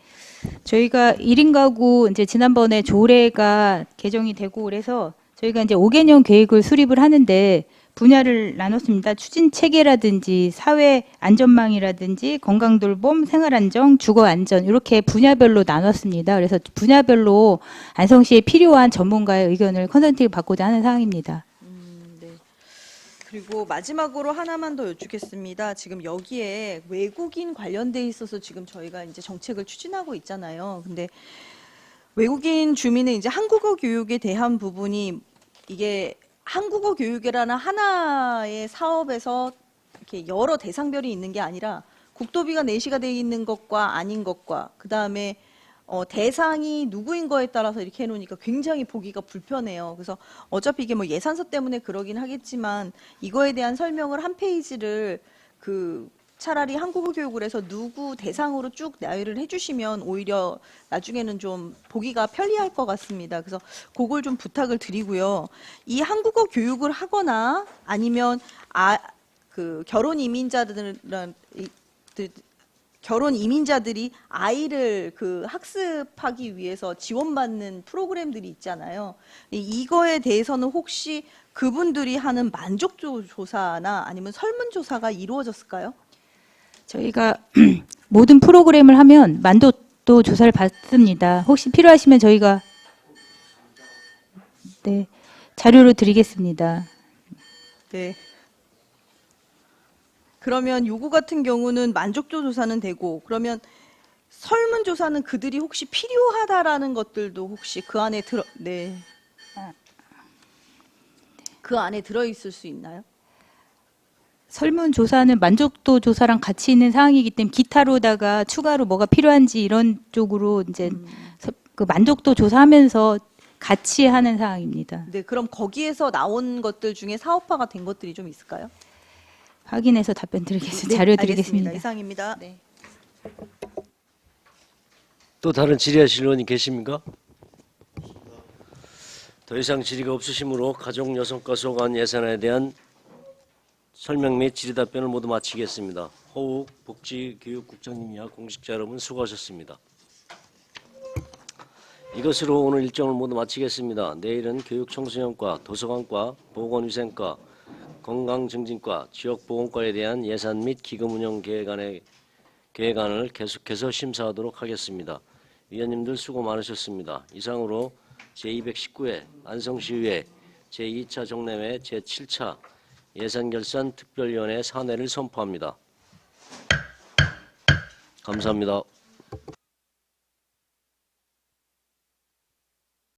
저희가 1인 가구 이제 지난번에 조례가 개정이 되고 그래서 저희가 이제 5개년 계획을 수립을 하는데 분야를 나눴습니다. 추진 체계라든지 사회 안전망이라든지 건강 돌봄, 생활 안정, 주거 안전 이렇게 분야별로 나눴습니다. 그래서 분야별로 안성시에 필요한 전문가의 의견을 컨설팅을 받고자 하는 사항입니다. 네. 그리고 마지막으로 하나만 더 여쭙겠습니다. 지금 여기에 외국인 관련돼 있어서 지금 저희가 이제 정책을 추진하고 있잖아요. 근데 외국인 주민의 이제 한국어 교육에 대한 부분이 이게 한국어 교육이라는 하나의 사업에서 이렇게 여러 대상별이 있는 게 아니라 국도비가 내시가 돼 있는 것과 아닌 것과 그 다음에 대상이 누구인 거에 따라서 이렇게 해놓으니까 굉장히 보기가 불편해요. 그래서 어차피 이게 뭐 예산서 때문에 그러긴 하겠지만 이거에 대한 설명을 한 페이지를 차라리 한국어 교육을 해서 누구 대상으로 쭉 나열을 해주시면 오히려 나중에는 좀 보기가 편리할 것 같습니다. 그래서 그걸 좀 부탁을 드리고요. 이 한국어 교육을 하거나 아니면 그 결혼 이민자들이 아이를 그 학습하기 위해서 지원받는 프로그램들이 있잖아요. 이거에 대해서는 혹시 그분들이 하는 만족도 조사나 아니면 설문조사가 이루어졌을까요? 저희가 모든 프로그램을 하면 만족도 조사를 받습니다. 혹시 필요하시면 저희가 네, 자료로 드리겠습니다. 네. 그러면 요구 같은 경우는 만족도 조사는 되고, 그러면 설문조사는 그들이 혹시 필요하다라는 것들도 혹시 그 안에 그 안에 들어있을 수 있나요? 설문조사는 만족도 조사랑 같이 있는 사항이기 때문에 기타로다가 추가로 뭐가 필요한지 이런 쪽으로 이제 그 만족도 조사하면서 같이 하는 사항입니다. 네, 그럼 거기에서 나온 것들 중에 사업화가 된 것들이 좀 있을까요? 확인해서 답변 드리겠습니다. 네, 자료 알겠습니다. 드리겠습니다. 이상입니다. 네. 또 다른 질의하실 의원이 계십니까? 더 이상 질의가 없으시므로 가족 여성과 소관 예산에 대한 설명 및 질의 답변을 모두 마치겠습니다. 호욱 복지교육국장님이야 공직자 여러분 수고하셨습니다. 이것으로 오늘 일정을 모두 마치겠습니다. 내일은 교육청소년과, 도서관과, 보건위생과, 건강증진과, 지역보건과에 대한 예산 및 기금 운영 계획안을 계속해서 심사하도록 하겠습니다. 위원님들 수고 많으셨습니다. 이상으로 제219회 안성시의회 제2차 정례회 제7차 예산결산 특별위원회 산회를 선포합니다. 감사합니다.